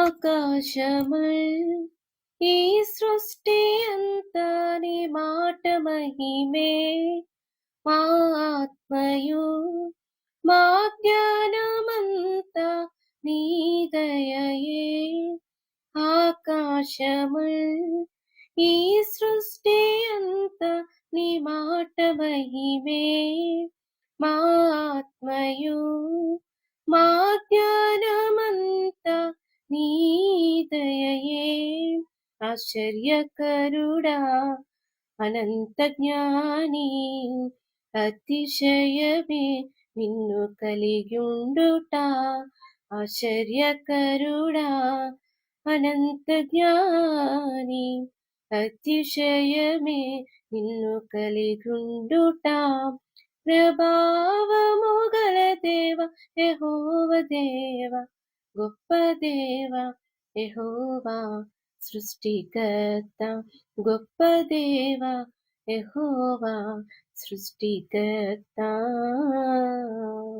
ఆకాశముల్ ఈ సృష్టి అంతా నీ మాట మహిమే. మా ఆత్మయు మా జ్ఞానమంతా నీ దయయే. ఆకాశముల్ ఈ సృష్టి అంతా నీ మాట మహిమే. మా ఆత్మయు మా జ్ఞానమంతా నీ దయయే. ఆశ్చర్యకరుడా అనంత జ్ఞాని అతిశయమే నిన్ను కలిగియుండుట. ఆశ్చర్యకరుడా అనంత జ్ఞాని అతిశయమే నిన్ను కలిగియుండుట. ప్రభావము గల దేవ యెహోవా దేవ, గొప్ప దేవ యెహోవా సృష్టికర్త. గొప్ప దేవ యెహోవా సృష్టికర్త.